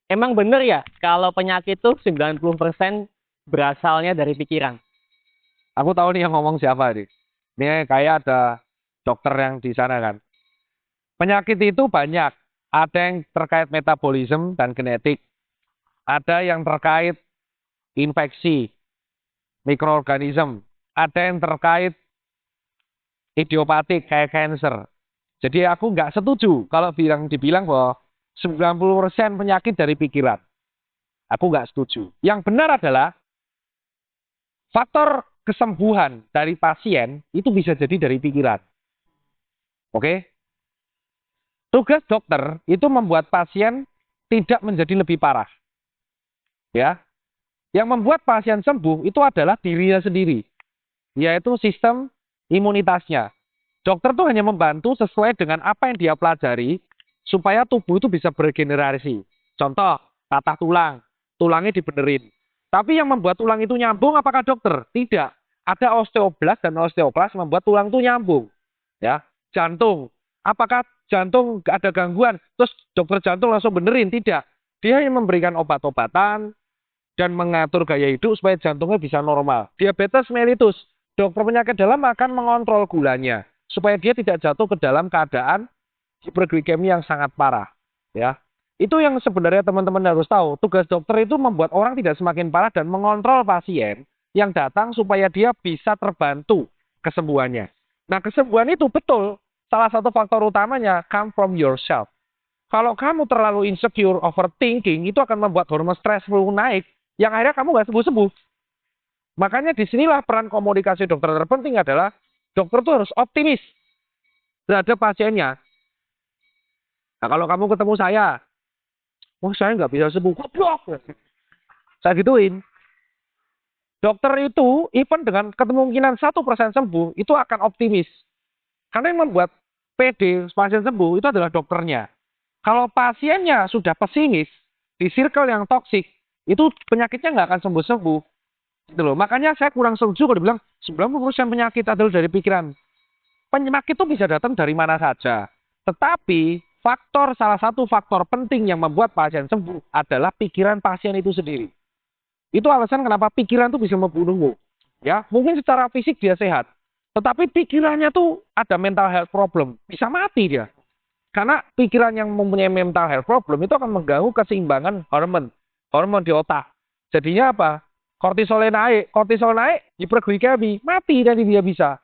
Emang bener ya kalau penyakit tuh 90% berasalnya dari pikiran? Aku tahu nih yang ngomong siapa nih. Ini kayak ada dokter yang di sana kan. Penyakit itu banyak. Ada yang terkait metabolisme dan genetik. Ada yang terkait infeksi, mikroorganisme. Ada yang terkait idiopatik kayak cancer. Jadi aku nggak setuju kalau dibilang bahwa 90% penyakit dari pikiran. Aku nggak setuju. Yang benar adalah faktor kesembuhan dari pasien itu bisa jadi dari pikiran. Oke? Tugas dokter itu membuat pasien tidak menjadi lebih parah. Ya, yang membuat pasien sembuh itu adalah dirinya sendiri, yaitu sistem imunitasnya. Dokter tuh hanya membantu sesuai dengan apa yang dia pelajari supaya tubuh itu bisa beregenerasi. Contoh, patah tulang, tulangnya dibenerin. Tapi yang membuat tulang itu nyambung apakah dokter? Tidak. Ada osteoblas dan osteoklas membuat tulang itu nyambung. Ya, jantung. Apakah jantung nggak ada gangguan? Terus dokter jantung langsung benerin? Tidak. Dia hanya memberikan obat-obatan dan mengatur gaya hidup supaya jantungnya bisa normal. Diabetes mellitus. Dokter penyakit dalam akan mengontrol gulanya supaya dia tidak jatuh ke dalam keadaan hiperglikemia yang sangat parah. Ya, itu yang sebenarnya teman-teman harus tahu. Tugas dokter itu membuat orang tidak semakin parah dan mengontrol pasien yang datang supaya dia bisa terbantu kesembuhannya. Nah, kesembuhan itu betul salah satu faktor utamanya come from yourself. Kalau kamu terlalu insecure, overthinking, itu akan membuat hormon stressful naik, yang akhirnya kamu nggak sembuh-sembuh. Makanya disinilah peran komunikasi dokter terpenting adalah dokter tuh harus optimis terhadap pasiennya. Nah, kalau kamu ketemu saya, wah saya nggak bisa sembuh, goblok. Saya gituin. Dokter itu, even dengan kemungkinan 1% sembuh, itu akan optimis. Karena yang membuat PD pasien sembuh itu adalah dokternya. Kalau pasiennya sudah pesimis, di circle yang toksik, itu penyakitnya nggak akan sembuh-sembuh. Gitu loh. Makanya saya kurang setuju kalau dibilang 90% penyakit adalah dari pikiran. Penyakit itu bisa datang dari mana saja. Tetapi salah satu faktor penting yang membuat pasien sembuh adalah pikiran pasien itu sendiri. Itu alasan kenapa pikiran itu bisa membunuhmu. Ya, mungkin secara fisik dia sehat, tetapi pikirannya tuh ada mental health problem, bisa mati dia. Karena pikiran yang mempunyai mental health problem itu akan mengganggu keseimbangan hormon di otak. Jadinya apa? Kortisol naik, hiperglikemi, mati dan dia bisa.